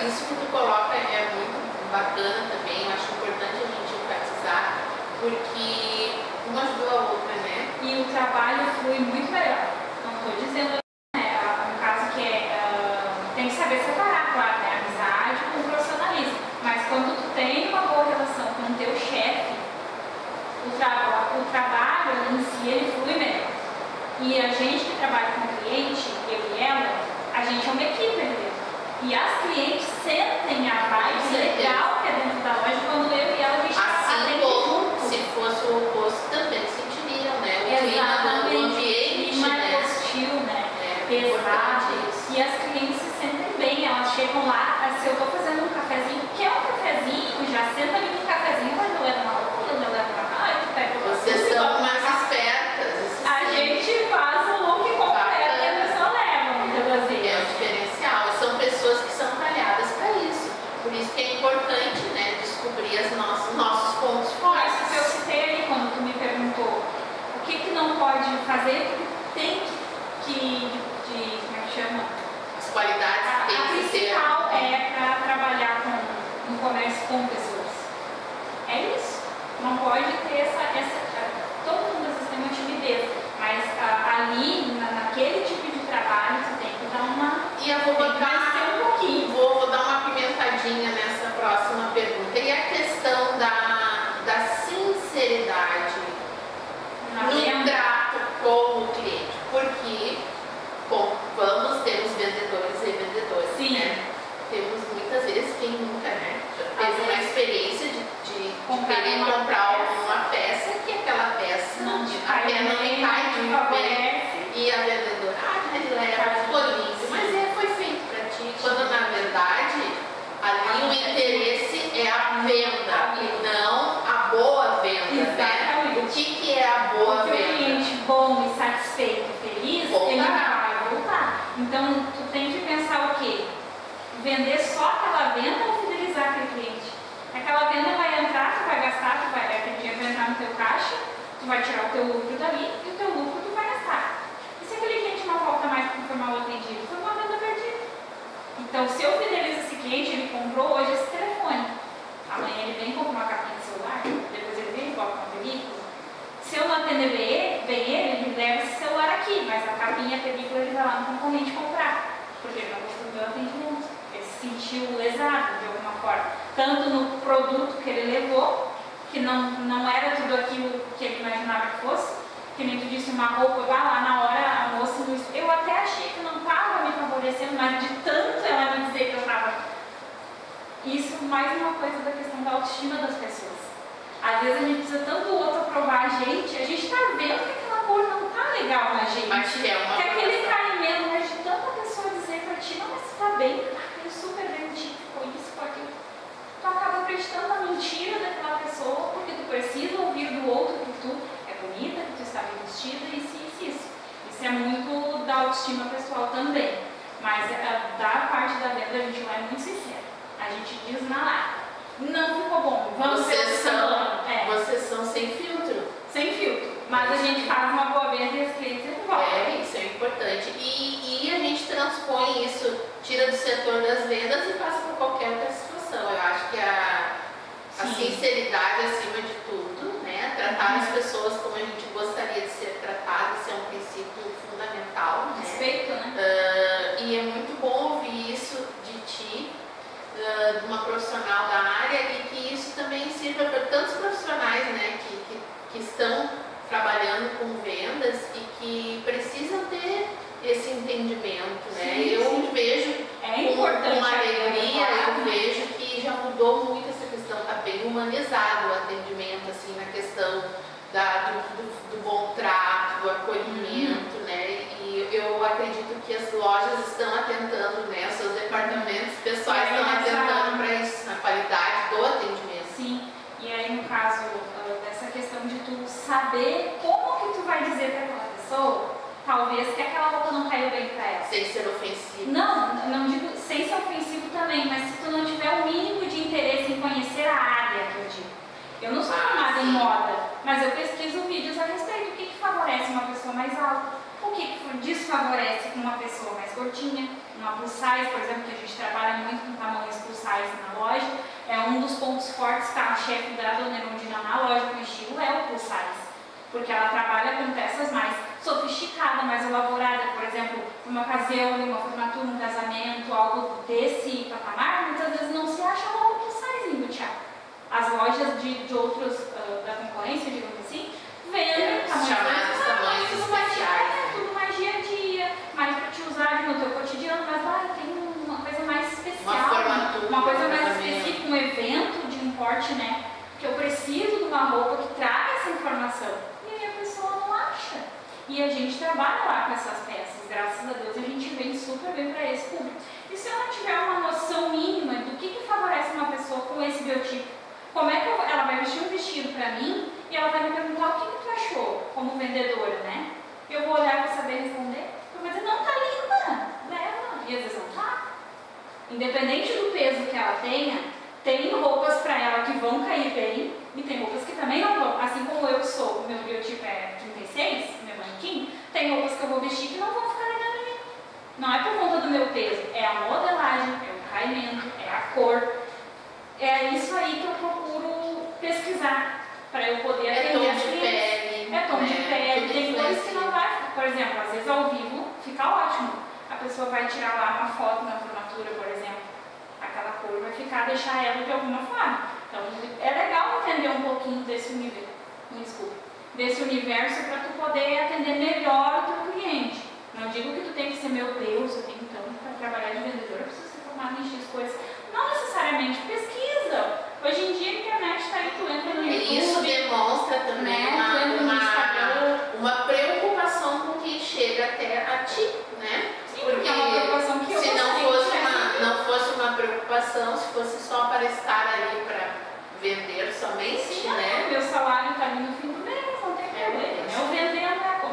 Isso que tu coloca é muito bacana também, eu acho importante a gente enfatizar, porque uma ajudou a outra, né? E o trabalho flui muito melhor. Não estou dizendo, né, um caso que tem que saber separar, claro, né, amizade com profissionalismo. Mas quando tu tem uma boa relação com o teu chefe, o trabalho em si, ele flui melhor. E a gente que trabalha com o cliente, eu e ela, a gente é uma equipe ali. E as clientes sentem a vibe legal que é dentro da loja quando eu e ela a gente assim como se fosse o oposto também sentiriam, né? O clima do ambiente, mais hostil, né? Pesado. E as clientes se sentem bem, elas chegam lá, se eu estou fazendo um cafezinho, quer um cafezinho, já senta ali no cafezinho, mas eu levo uma outra, eu levo uma noite, pego uma. Vocês são mais espertas. A gente faz o look completo e a pessoa leva, muitas vezes. É o diferencial, são pessoas que são talhadas para isso. Por isso que é importante, né, descobrir os nossos pontos fortes. Isso que eu citei ali quando tu me perguntou o que não pode fazer, o que tem que como é que chama? As qualidades que tem que quem nunca, né? Já teve uma experiência de querer comprar uma peça que aquela peça a pena não cai de pé e a vendedora, ficou lindo, mas foi feito para ti, quando na verdade ali o interesse é a venda e não a boa venda, né? O que é a boa venda? O cliente bom e satisfeito e feliz, ele vai voltar. Então, tu tem que pensar o quê? Vender só aquela venda ou fidelizar aquele cliente? Aquela venda vai entrar, tu vai gastar, aquele dinheiro vai entrar no teu caixa, tu vai tirar o teu lucro dali e o teu lucro tu vai gastar. E se aquele cliente não volta mais para informar o atendido? Foi uma venda perdida. Então, se eu fidelizo esse cliente, ele comprou hoje esse telefone. Amanhã ele vem comprar uma capinha de celular, depois ele vem e bota uma película. Se eu não atender bem ele leva esse celular aqui, mas a capinha, a película, ele vai lá no concorrente comprar. Porque ele não gostou do meu atendimento. Ele se sentiu lesado de alguma forma. Tanto no produto que ele levou, que não era tudo aquilo que ele imaginava que fosse, que nem tu disse, uma roupa, vai lá na hora, a moça, eu até achei que não estava me favorecendo, mas de tanto ela me dizer que eu estava. Isso mais uma coisa da questão da autoestima das pessoas. Às vezes a gente precisa tanto do outro aprovar a gente está vendo que aquela cor não está legal na gente. Mas que aquele caimento, mas de tanta pessoa dizer pra ti, não, mas você está bem, ele super bem, ficou isso, ficou aquilo. Tu acaba acreditando na mentira daquela pessoa, porque tu precisa ouvir do outro que tu é bonita, que tu está bem vestida, isso. Isso é muito da autoestima pessoal também. Mas da parte da venda a gente vai muito sincero. A gente diz na lata. Não ficou bom. Vocês são sem filtro. Sem filtro. Mas a gente faz uma boa venda e os clientes voltam. Isso é importante. E a gente transpõe isso, tira do setor das vendas e passa para qualquer outra situação. Eu acho que a sinceridade acima de tudo, né? Tratar as pessoas como a gente gostaria de ser tratado, isso é um princípio fundamental. Respeito, né? E é muito bom ouvir isso de ti, de uma profissional da área, e que isso também sirva para tantos profissionais, né, que estão trabalhando com vendas e que precisam ter esse entendimento, né? Eu vejo com alegria, eu vejo que já mudou muito essa questão, está bem humanizado o atendimento, assim, na questão do bom trato, do acolhimento, né? E eu acredito que as lojas estão atentando, né? Os seus departamentos pessoais estão atentando para isso, na qualidade do atendimento. Sim, e aí no caso dessa questão de tu saber como que tu vai dizer para aquela pessoa, talvez que aquela roupa não caiu bem para ela. Sem ser ofensivo. Não digo sem ser ofensivo também, mas se tu não tiver o mínimo de interesse em conhecer a área que eu digo. Eu não sou formada em moda, mas eu pesquiso vídeos a respeito. O que favorece uma pessoa mais alta? O que desfavorece uma pessoa mais gordinha? Uma plus size, por exemplo, que a gente trabalha muito com tamanhos plus size na loja. É um dos pontos fortes, carro-chefe da Dona Erundina na loja com estilo é o plus size. Porque ela trabalha com peças mais sofisticadas, mais elaboradas. Por exemplo, uma ocasião, uma formatura, um casamento, algo desse patamar, muitas vezes não se acha uma plus size embutiada. As lojas de outros da concorrência, digamos assim, vendem tamanhos especiais. Tudo mais dia a dia, mais para te usar no teu cotidiano, mas tem uma coisa mais especial, uma coisa mais específica, um evento de um porte, né? Que eu preciso de uma roupa que traga essa informação. E aí a pessoa não acha. E a gente trabalha lá com essas peças. Graças a Deus a gente vem super bem para esse público. E se ela tiver uma noção mínima do que favorece uma pessoa com esse biotipo, como é que ela vai vestir um vestido para mim e ela vai me perguntar o que tu achou como vendedora, né? Eu vou olhar para saber responder. Eu vou dizer, não, tá linda, leva. E às vezes não tá. Independente do peso que ela tenha, tem roupas para ela que vão cair bem e tem roupas que também não vão. Assim como eu sou, o meu biotipo é 36, meu manequim, tem roupas que eu vou vestir que não vão ficar legal em mim. Não é por conta do meu peso, é a modelagem, é o caimento, é a cor. É isso aí que eu procuro pesquisar para eu poder atender as clientes. É tom de pele, tem coisas que não vai. Por exemplo, às vezes ao vivo fica ótimo. A pessoa vai tirar lá uma foto na formatura, por exemplo. Aquela cor vai ficar, deixar ela de alguma forma. Então é legal entender um pouquinho desse universo para tu poder atender melhor o teu cliente. Não digo que tu tem que ser, meu Deus, eu tenho então para trabalhar de vendedora, eu preciso ser formada preocupado em X coisas. Não necessariamente, pesquisa. Hoje em dia a internet está aí, tu entra no YouTube. Isso demonstra também uma preocupação com quem chega até a ti, né? Sim, porque é uma preocupação que se não fosse uma preocupação, se fosse só para estar ali para vender somente, sim, né? Meu salário está ali no fim do mês, não tem problema. Eu vendendo,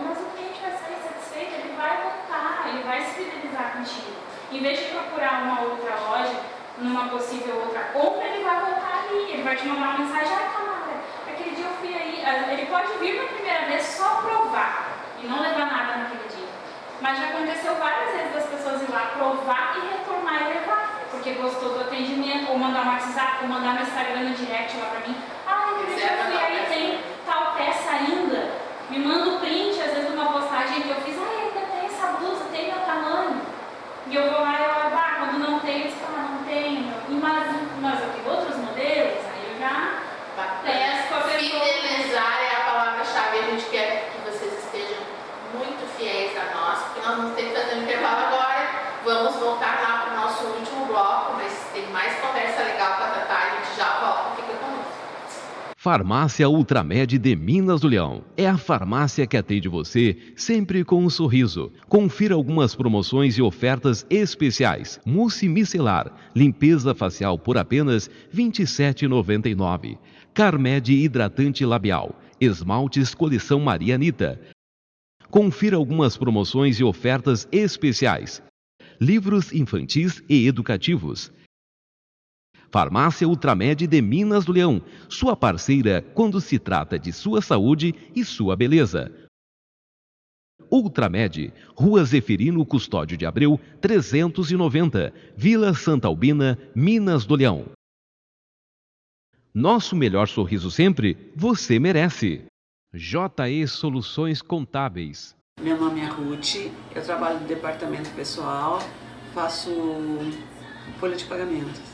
mas o cliente vai sair satisfeito, ele vai voltar, ele vai se fidelizar contigo. Em vez de procurar uma outra loja, numa possível outra compra, ele vai voltar ali, ele vai te mandar uma mensagem: camarada, aquele dia eu fui aí. Ele pode vir na primeira vez só provar e não levar nada naquele dia. Mas já aconteceu várias vezes das pessoas ir lá provar e retornar e levar, porque gostou do atendimento, ou mandar um WhatsApp, ou mandar no Instagram no direct lá pra mim: aquele dia eu fui aí, tem tal peça ainda. Me manda o print, às vezes, de uma postagem que eu fiz: ainda tem essa blusa, tem meu tamanho. E eu vou lá e eu quando não tem, eu digo: não tenho. Mas eu tenho outros modelos, aí eu já peço a pessoa. Fidelizar é a palavra-chave. A gente quer que vocês estejam muito fiéis a nós, porque nós vamos ter que fazer um intervalo agora. Vamos voltar lá para o nosso último bloco, mas tem mais conversa legal com a Tatá, a gente já volta, fica conosco. Farmácia Ultramed de Minas do Leão. É a farmácia que atende você sempre com um sorriso. Confira algumas promoções e ofertas especiais. Mousse micelar, limpeza facial por apenas R$ 27,99. Carmed hidratante labial, esmaltes coleção Maria Anitta. Confira algumas promoções e ofertas especiais. Livros infantis e educativos. Farmácia Ultramed de Minas do Leão, sua parceira quando se trata de sua saúde e sua beleza. Ultramed, Rua Zeferino Custódio de Abreu, 390, Vila Santa Albina, Minas do Leão. Nosso melhor sorriso sempre, você merece. JE Soluções Contábeis. Meu nome é Ruth, eu trabalho no departamento pessoal, faço folha de pagamentos.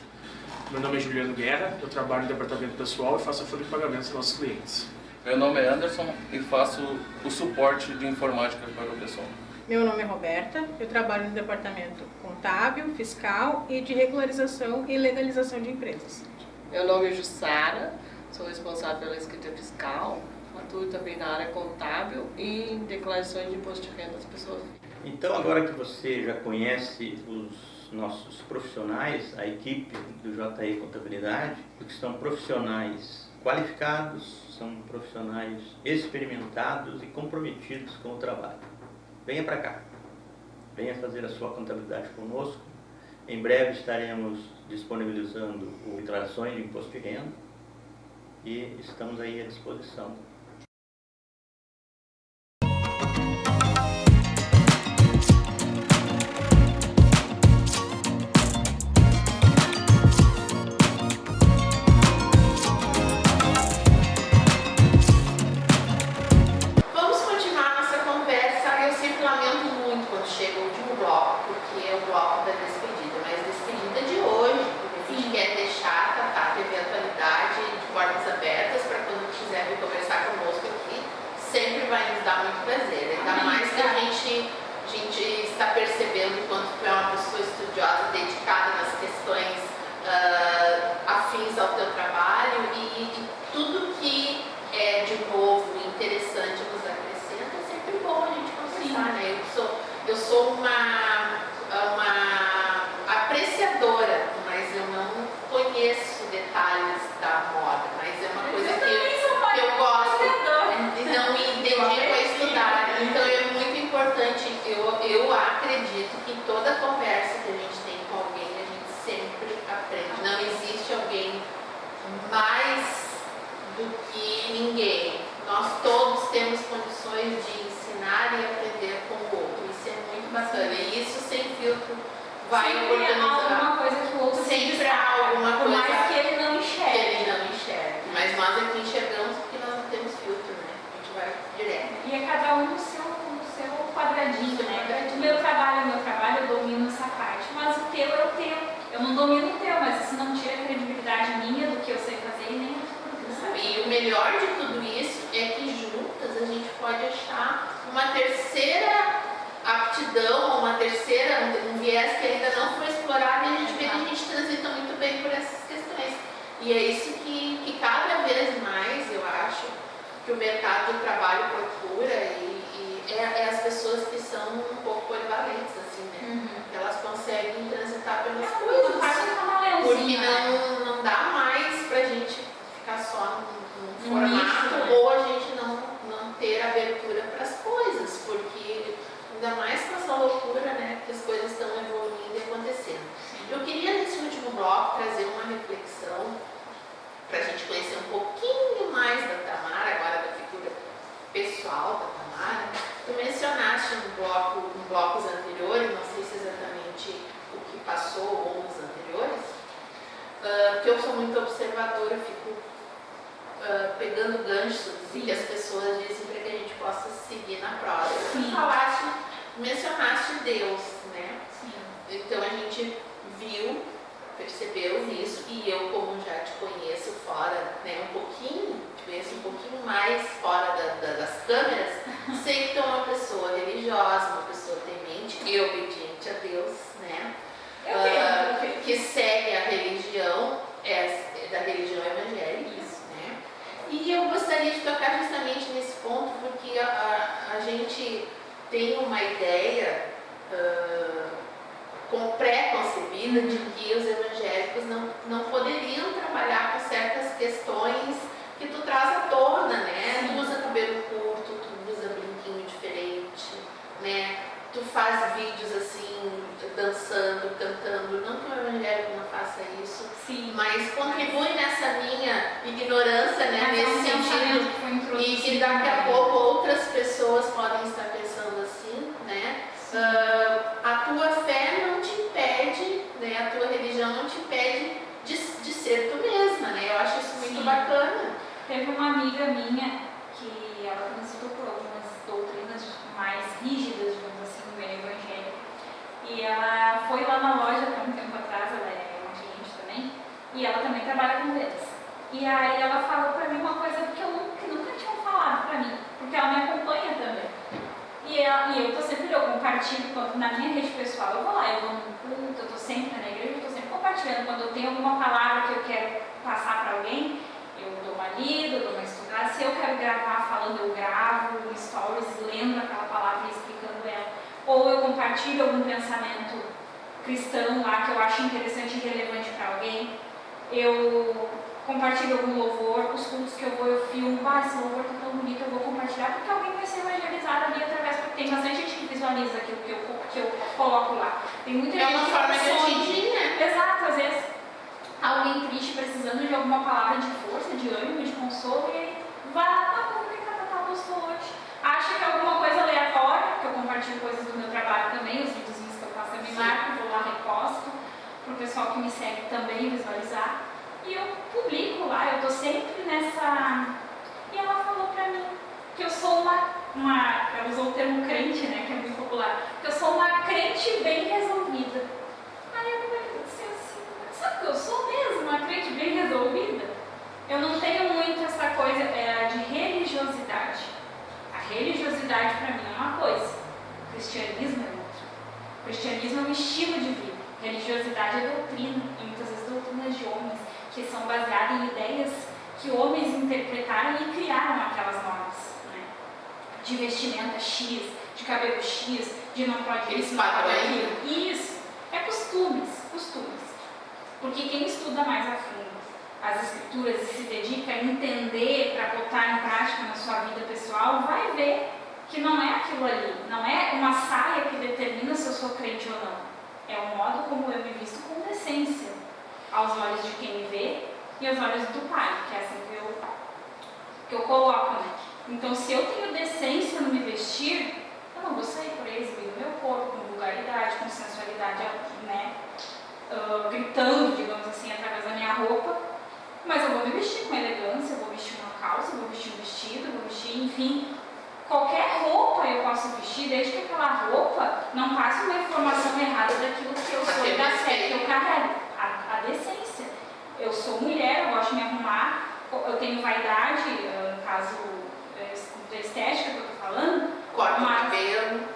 Meu nome é Juliano Guerra, eu trabalho no departamento pessoal e faço a folha de pagamentos dos nossos clientes. Meu nome é Anderson e faço o suporte de informática para o pessoal. Meu nome é Roberta, eu trabalho no departamento contábil, fiscal e de regularização e legalização de empresas. Meu nome é Jussara, sou responsável pela escrita fiscal, atuo também na área contábil e em declarações de imposto de renda das pessoas. Então, agora que você já conhece os nossos profissionais, a equipe do JE Contabilidade, que são profissionais qualificados, são profissionais experimentados e comprometidos com o trabalho. Venha para cá, venha fazer a sua contabilidade conosco. Em breve estaremos disponibilizando declarações de imposto de renda e estamos aí à disposição. Eu sou uma apreciadora, mas eu não conheço detalhes da moda, mas é uma coisa que eu gosto e não me dedico a estudar. Então é muito importante, eu acredito que em toda conversa que a gente tem com alguém, a gente sempre aprende. Não existe alguém mais do que ninguém. Nós todos temos condições de ensinar e aprender com o outro. Isso é muito bacana. E isso sem filtro vai organizar. Alguma coisa que o outro sempre há alguma coisa. Por mais que ele não enxergue. Mas nós aqui enxergamos porque nós não temos filtro, né? A gente vai direto. E é cada um no seu quadradinho, né? O meu trabalho, eu domino essa parte. Mas o teu é o teu. Eu não domino o teu, mas isso não tira a credibilidade minha do que eu sei fazer e nem E o melhor de tudo isso é que juntas a gente pode achar uma terceira aptidão gratidão, ou uma terceira, um viés que ainda não foi explorado, e a gente vê que a gente transita muito bem por essas questões. E é isso que cada vez mais, eu acho, que o mercado do trabalho procura, e é as pessoas que são um pouco polivalentes, assim, né? Elas conseguem transitar pelas coisas, porque não dá mais pra gente ficar só num formato, ou a gente não ter abertura para as coisas, porque ainda mais com essa loucura, né, que as coisas estão evoluindo e acontecendo. Eu queria, nesse último bloco, trazer uma reflexão para a gente conhecer um pouquinho mais da Tamara, agora da figura pessoal da Tamara. Tu mencionaste em blocos anteriores, não sei se exatamente o que passou ou nos anteriores, que eu sou muito observadora, eu fico pegando ganchos que as pessoas dizem para que a gente possa seguir na prova. Tu mencionaste Deus, né? Sim. Então a gente percebeu isso, e eu, como já te conheço fora, né, te conheço um pouquinho mais fora das câmeras, sei que tu é uma pessoa religiosa, uma pessoa temente e obediente a Deus, né? Que segue a religião, da religião evangélica. E eu gostaria de tocar justamente nesse ponto, porque a gente tem uma ideia pré-concebida de que os evangélicos não poderiam trabalhar com certas questões que tu traz à tona, né? Tu usa cabelo curto, tu usa brinquinho diferente, né? Tu faz vídeos assim, dançando, cantando, não que o evangélico não faça isso, mas contribui nessa minha ignorância, né, nesse sentido, e que daqui a pouco outras pessoas podem estar pensando assim, né? A tua fé não te impede, né? A tua religião não te impede de ser tu mesma, né? Eu acho isso muito bacana. Teve uma amiga minha que ela transitou por algumas doutrinas mais rígidas, digamos assim, no meio evangélico. E ela foi lá na loja há um tempo atrás, ela é uma cliente também, e ela também trabalha com vendas. E aí ela falou pra mim uma coisa que nunca tinham falado pra mim, porque ela me acompanha também. E eu compartilho, na minha rede pessoal, eu vou lá, eu vou no culto, eu tô sempre na igreja, eu tô sempre compartilhando. Quando eu tenho alguma palavra que eu quero passar pra alguém, eu dou uma lida, eu dou uma estudada. Se eu quero gravar falando, eu gravo stories, lendo aquela palavra e explicando ela. Ou eu compartilho algum pensamento cristão lá que eu acho interessante e relevante para alguém. Eu compartilho algum louvor, os cultos que eu vou, eu filmo, esse louvor tá tão bonito, eu vou compartilhar, porque alguém vai ser evangelizado ali através, porque tem bastante gente que visualiza aquilo que eu coloco lá. Tem muita gente uma forma de atingir, né? Exato, às vezes alguém triste, precisando de alguma palavra de força, de ânimo, de consolo, e aí vai lá, vou ver o que a Tatá postou hoje. Acha que é alguma coisa aleatória, porque eu compartilho coisas do meu trabalho também, os vídeos que eu faço eu me marco, vou lá, reposto, para o pessoal que me segue também visualizar. E eu publico lá, eu tô sempre nessa... E ela falou pra mim que eu sou ela usou o termo crente, né, que é muito popular, que eu sou uma crente bem resolvida. Aí eu disse assim, sabe que eu sou mesmo uma crente bem resolvida? Eu não tenho muito essa coisa de religiosidade. A religiosidade pra mim é uma coisa, o cristianismo é outra. O cristianismo é um estilo de vida, religiosidade é doutrina, e muitas vezes doutrinas de homens, que são baseadas em ideias que homens interpretaram e criaram aquelas normas, né? De vestimenta X, de cabelo X, de não pode isso, não pode aquilo. Isso, é costumes. Porque quem estuda mais a fundo as escrituras e se dedica a entender para botar em prática na sua vida pessoal, vai ver que não é aquilo ali, não é uma saia que determina se eu sou crente ou não. É o modo como eu me visto com decência, aos olhos de quem me vê e aos olhos do Pai, que é assim que eu coloco, né? Então, se eu tenho decência no me vestir, eu não vou sair por aí exibindo meu corpo com vulgaridade, com sensualidade, né? Gritando, digamos assim, através da minha roupa, mas eu vou me vestir com elegância, eu vou vestir uma calça, eu vou vestir um vestido, eu vou vestir, enfim, qualquer roupa eu posso vestir, desde que aquela roupa não passe uma informação errada daquilo que eu sou e da fé que eu carrego. A decência. Eu sou mulher, eu gosto de me arrumar, eu tenho vaidade, no caso da estética que eu tô falando. Corta o cabelo.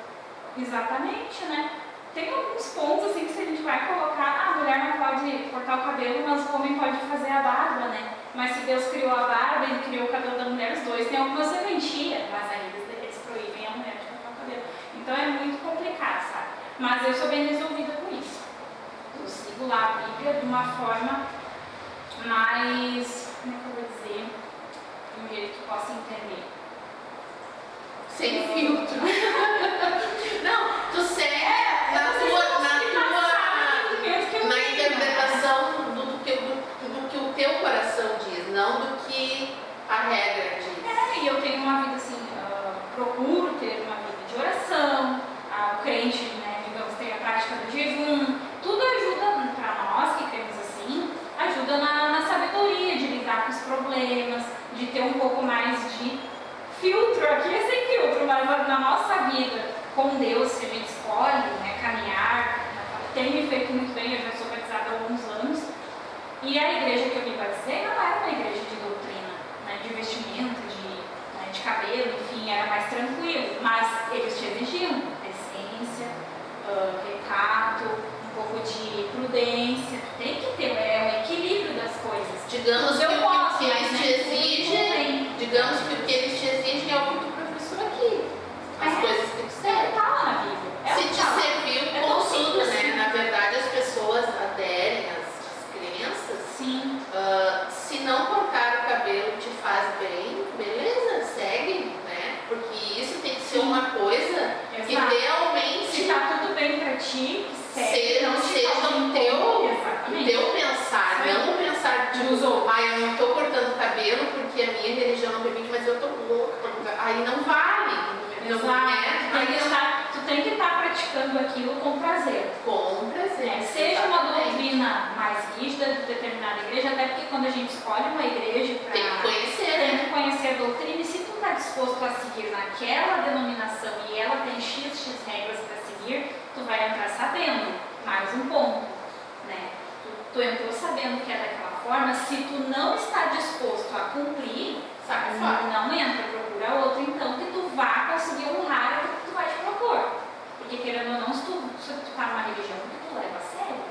Exatamente, né? Tem alguns pontos assim que se a gente vai colocar, a mulher não pode cortar o cabelo, mas o homem pode fazer a barba, né? Mas se Deus criou a barba, ele criou o cabelo da mulher, os dois têm alguma serventia, mas aí eles proíbem a mulher de cortar o cabelo. Então é muito complicado, sabe? Mas eu sou bem resolvida com isso. Eu sigo lá a Bíblia de uma forma mais, como é que eu vou dizer, de um jeito que possa entender. Sem filtro. Não, tu segue na interpretação do que o teu coração diz, não do que a regra diz. E eu tenho uma vida assim, procuro ter uma vida de oração, o crente, né, digamos, tem a prática do jejum, tudo ajuda para nós que cremos assim, ajuda na sabedoria de lidar com os problemas, de ter um pouco mais de filtro, aqui é sem filtro, mas na nossa vida com Deus, se a gente escolhe, né, caminhar, tem me feito muito bem, eu já sou batizada há alguns anos, e a igreja que eu me batizei não era uma igreja de doutrina, né, de vestimento, de cabelo, enfim, era mais tranquilo, mas eles te exigiam decência, recato, um pouco de prudência, tem que ter um equilíbrio das coisas. Digamos que o que eles te exigem, digamos que o que eles te exigem é o que tu professou aqui, as coisas que tu serve. Tá lá na Bíblia. Se te serviu, consulta, né? Na verdade, as pessoas aderem às crenças. Sim. Se não cortar o cabelo te faz bem, beleza, segue, né? Porque isso tem que ser uma coisa que realmente... Se tá tudo bem pra ti, não seja o teu pensar, não pensar tipo, eu não tô cortando o cabelo porque a minha religião não permite, mas eu tô louca, aí não vale. Tu tem que estar praticando aquilo com prazer. Com prazer. Seja uma doutrina mais rígida de determinada igreja, até porque quando a gente escolhe uma igreja tem que conhecer a doutrina, e se tu está disposto a seguir naquela denominação e ela tem x regras para seguir, tu vai entrar sabendo. Mais um ponto, né? Tu entrou sabendo que é daquela forma, se tu não está disposto a cumprir, sabe, não entra, procura outro, então que tu vá conseguir honrar o que tu vai te propor. Porque querendo ou não, se tu tá numa religião que tu leva a sério,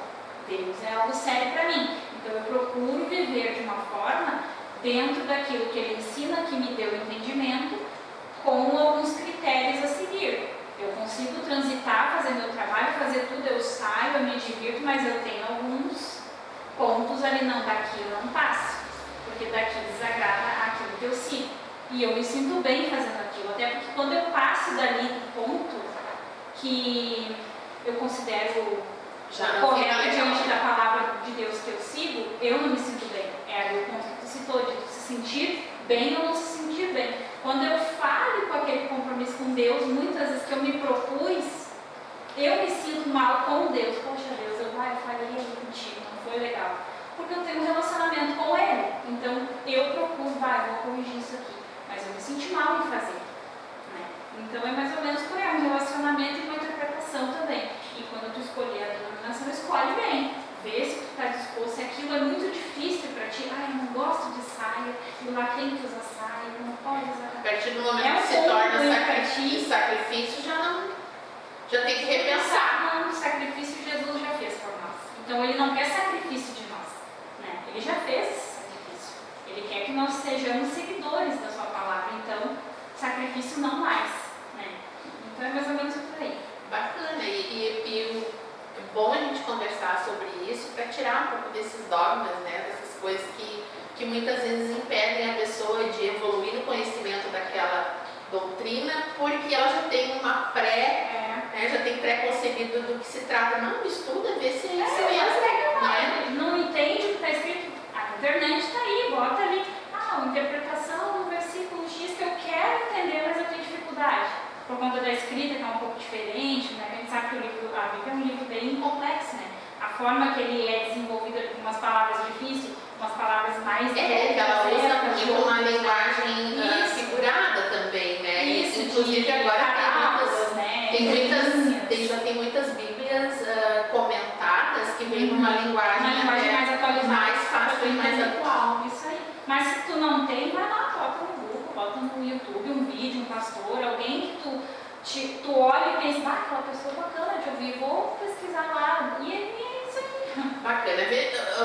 Deus é algo sério para mim. Então eu procuro viver de uma forma dentro daquilo que Ele ensina, que me deu entendimento, com alguns critérios a seguir. Eu consigo transitar, fazer meu trabalho, fazer tudo, eu saio, eu me divirto, mas eu tenho alguns pontos ali, não, daqui eu não passo, porque daqui desagrada aquilo que eu sigo. E eu me sinto bem fazendo aquilo, até porque quando eu passo dali do ponto que eu considero correto diante da palavra de Deus que eu sigo, eu não me sinto bem. É ali o ponto que tu citou, de se sentir bem ou não se sentir bem. Quando eu falho com aquele compromisso com Deus, muitas vezes que eu me propus, eu me sinto mal com Deus. Poxa Deus, eu falhei ali contigo, não foi legal. Porque eu tenho um relacionamento com Ele. Então eu procuro, vou corrigir isso aqui. Mas eu me senti mal em fazer. Né? Então é mais ou menos por aí, um relacionamento e uma interpretação também. E quando tu escolher a denominação, escolhe bem. Vê se tu está disposto, se aquilo é muito difícil para ti. Eu não gosto de saia, e lá tem que usar saia, não pode usar. A partir do momento que se torna sacrifício, já tem que repensar. Não, o sacrifício Jesus já fez por nós. Então Ele não quer sacrifício de nós. Né? Ele já fez esse sacrifício. Ele quer que nós sejamos seguidores da Sua palavra. Então, sacrifício não mais. Né? Então é mais ou menos por aí. Bacana. E é bom a gente conversar sobre isso para tirar um pouco desses dogmas, né? Dessas coisas que muitas vezes impedem a pessoa de evoluir no conhecimento daquela doutrina, porque ela já tem uma já tem pré-concebido do que se trata. Não, estuda, vê se é isso mesmo. Né? Não entende o que está escrito. A internet está aí, bota ali. A interpretação do versículo X que eu quero entender, mas eu tenho dificuldade. Por conta da escrita, que é um pouco diferente, né? A gente sabe que a Bíblia é um livro bem complexo, né? A forma que ele é desenvolvido com umas palavras difíceis, umas palavras mais... que ela usa muito uma linguagem figurada também, né? Isso, inclusive agora tem muitas Bíblias comentadas que vêm numa linguagem mais atualizada, mais fácil e mais atual. Isso aí. Mas se tu não tem, vai lá, bota no Google, bota no YouTube um vídeo, um pastor, alguém que tu tu olha e pensa, aquela pessoa bacana de ouvir, vou pesquisar lá. E é isso aí. Bacana.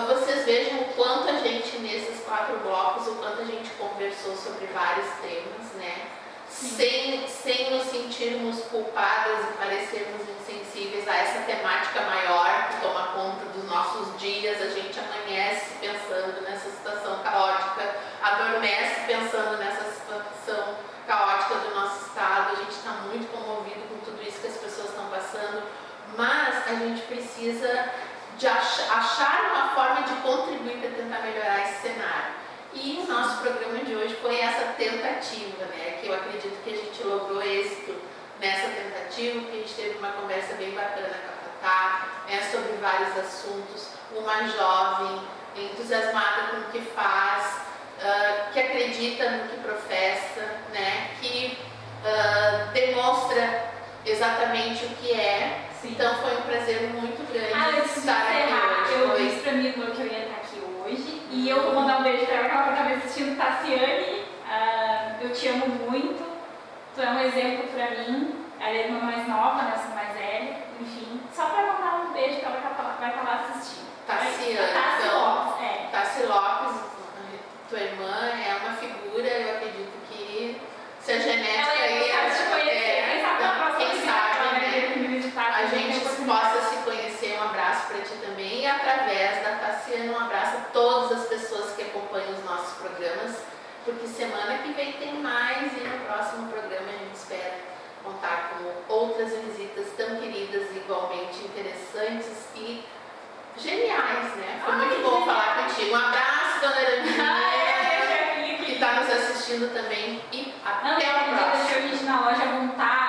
Vocês vejam o quanto a gente, nesses 4 blocos, o quanto a gente conversou sobre vários temas, né? Sem nos sentirmos culpadas e parecermos insensíveis a essa temática maior que toma conta dos nossos dias. A gente amanhece pensando nessa situação caótica, adormece pensando nessa situação caótica do nosso estado. A gente está muito comovido com tudo isso que as pessoas estão passando, mas a gente precisa de achar uma forma de contribuir para tentar melhorar esse cenário. E o nosso programa de hoje foi essa tentativa, né? Que eu acredito que a gente logrou êxito nessa tentativa, porque a gente teve uma conversa bem bacana com a Tatá, sobre vários assuntos. Uma jovem entusiasmada com o que faz, que acredita no que professa, né? Que demonstra exatamente o que é. Sim. Então foi um prazer muito grande estar aqui hoje. Eu disse pra mim que eu ia estar aqui hoje e eu vou mandar um beijo pra ela que ela vai estar me assistindo. Tassiane, eu te amo muito, tu é um exemplo pra mim. Ela é a irmã mais nova, né? Eu sou mais velha, enfim. Só pra mandar um beijo pra ela que ela vai estar lá assistindo. Tassiane, então, Tassi Lopes, tua irmã, é uma figura, eu acredito que se a genética aí a gente possa se conhecer. Um abraço para ti também e através da Tassiane, um abraço a todas as pessoas que acompanham os nossos programas, porque semana que vem tem mais e no próximo programa a gente espera contar com outras visitas tão queridas, igualmente interessantes e geniais, né? Foi muito bom falar contigo. Um abraço, dona Erandinha, que está nos assistindo também e até a próxima. Deixa a gente na loja à vontade.